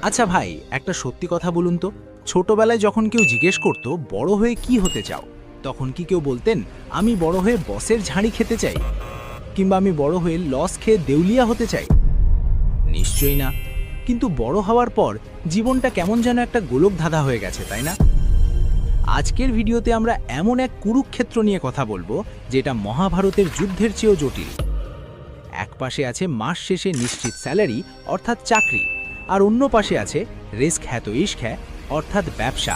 আচ্ছা ভাই, একটা সত্যি কথা বলুন তো, ছোটবেলায় যখন কেউ জিজ্ঞেস করত বড় হয়ে কি হতে চাও, তখন কি কেউ বলতেন আমি বড় হয়ে বসের ঝাড়ি খেতে চাই, কিংবা আমি বড় হয়ে লস খেয়ে দেউলিয়া হতে চাই? নিশ্চয়ই না। কিন্তু বড় হওয়ার পর জীবনটা কেমন যেন একটা গোলকধাঁধা হয়ে গেছে, তাই না? আজকের ভিডিওতে আমরা এমন এক কুরুক্ষেত্র নিয়ে কথা বলবো যেটা মহাভারতের যুদ্ধের চেয়েও জটিল। এক পাশে আছে মাস শেষে নিশ্চিত স্যালারি অর্থাৎ চাকরি, আর অন্য পাশে আছে রিস্ক হ্যাঁ তো ইশক হ্যাঁ অর্থাৎ ব্যবসা।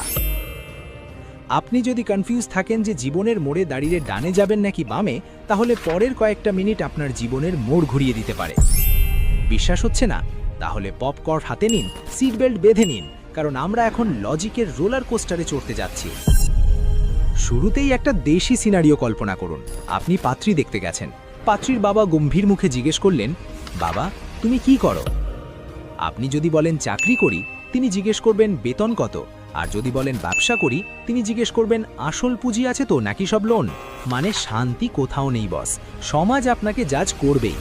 আপনি যদি কনফিউজ থাকেন যে জীবনের মোড়ে দাঁড়িয়ে ডানে যাবেন নাকি বামে, তাহলে পরের কয়েকটা মিনিট আপনার জীবনের মোড় ঘুরিয়ে দিতে পারে। বিশ্বাস হচ্ছে না? তাহলে পপকর্ন হাতে নিন, সিট বেল্ট বেঁধে নিন, কারণ আমরা এখন লজিকের রোলার কোস্টারে চড়তে যাচ্ছি। শুরুতেই একটা দেশি সিনারিও কল্পনা করুন। আপনি পাত্রী দেখতে গেছেন। পাত্রীর বাবা গম্ভীর মুখে জিজ্ঞেস করলেন, বাবা তুমি কি করো? আপনি যদি বলেন চাকরি করি, তিনি জিজ্ঞেস করবেন বেতন কত, আর যদি বলেন ব্যবসা করি, তিনি জিজ্ঞেস করবেন আসল পুঁজি আছে তো নাকি সব লোন। মানে শান্তি কোথাও নেই বস, সমাজ আপনাকে জাজ করবেই।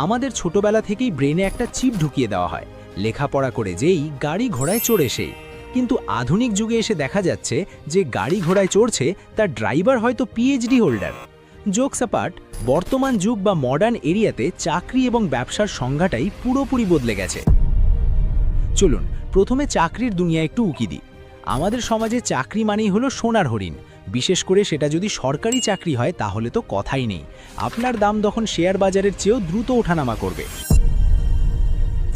আমাদের ছোটবেলা থেকেই ব্রেনে একটা চিপ ঢুকিয়ে দেওয়া হয়, লেখাপড়া করে যেই গাড়ি ঘোড়ায় চড়ে সেই। কিন্তু আধুনিক যুগে এসে দেখা যাচ্ছে যে গাড়ি ঘোড়ায় চড়ছে তার ড্রাইভার হয়তো পিএইচডি হোল্ডার। জোকস অ্যাপার্ট, বর্তমান যুগ বা মডার্ন এরিয়াতে চাকরি এবং ব্যবসার সংজ্ঞাটাই পুরোপুরি বদলে গেছে। চলুন প্রথমে চাকরির দুনিয়া একটু উকি দিই। আমাদের সমাজে চাকরি মানেই হলো সোনার হরিণ, বিশেষ করে সেটা যদি সরকারি চাকরি হয় তাহলে তো কথাই নেই। আপনার দাম তখন শেয়ার বাজারের চেয়েও দ্রুত ওঠানামা করবে।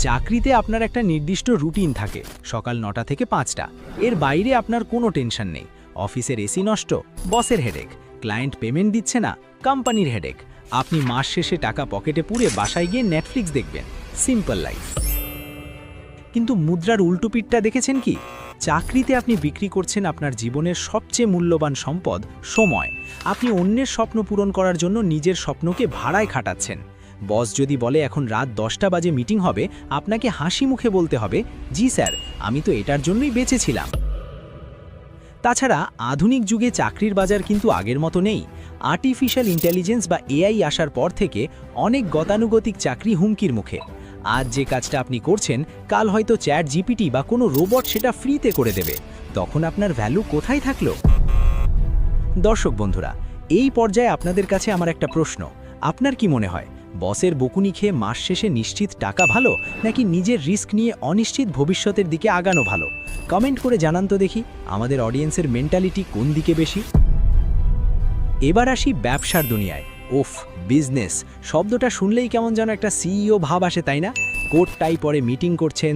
চাকরিতে আপনার একটা নির্দিষ্ট রুটিন থাকে, সকাল 9টা থেকে 5টা। এর বাইরে আপনার কোনো টেনশন নেই। অফিসের এসি নষ্ট, বসের হেডেক, ক্লায়েন্ট পেমেন্ট দিচ্ছে না, কোম্পানির হেডেক। আপনি মাস শেষে টাকা পকেটে পুরে বাসায় গিয়ে নেটফ্লিক্স দেখবেন। Simple life. কিন্তু মুদ্রার উল্টো পিঠটা দেখেছেন কি? চাকরিতে আপনি বিক্রি করছেন আপনার জীবনের সবচেয়ে মূল্যবান সম্পদ, সময়। আপনি অন্যের স্বপ্ন পূরণ করার জন্য নিজের স্বপ্নকে ভাড়ায় খাটাচ্ছেন। বস যদি বলে এখন রাত 10টা বাজে মিটিং হবে, আপনাকে হাসি মুখে বলতে হবে, জি স্যার, আমি তো এটার জন্যই বেঁচেছিলাম। তাছাড়া আধুনিক যুগে চাকরির বাজার কিন্তু আগের মতো নেই। আর্টিফিশিয়াল ইন্টেলিজেন্স বা এআই আসার পর থেকে অনেক গতানুগতিক চাকরি হুমকির মুখে। আজ যে কাজটা আপনি করছেন, কাল হয়তো চ্যাট জিপিটি বা কোনো রোবট সেটা ফ্রিতে করে দেবে। তখন আপনার ভ্যালু কোথায় থাকলো? দর্শক বন্ধুরা, এই পর্যায়ে আপনাদের কাছে আমার একটা প্রশ্ন। আপনার কি মনে হয়, বসের বকুনি খেয়ে মাস শেষে নিশ্চিত টাকা ভালো, নাকি নিজের রিস্ক নিয়ে অনিশ্চিত ভবিষ্যতের দিকে আগানো ভালো? কমেন্ট করে জানান তো দেখি আমাদের অডিয়েন্সের মেন্টালিটি কোন দিকে বেশি। এবার আসি ব্যবসার দুনিয়ায়। ওফ, বিজনেস শব্দটা শুনলেই কেমন যেন একটা সিইও ভাব আসে, তাই না? কোট টাই পরে মিটিং করছেন,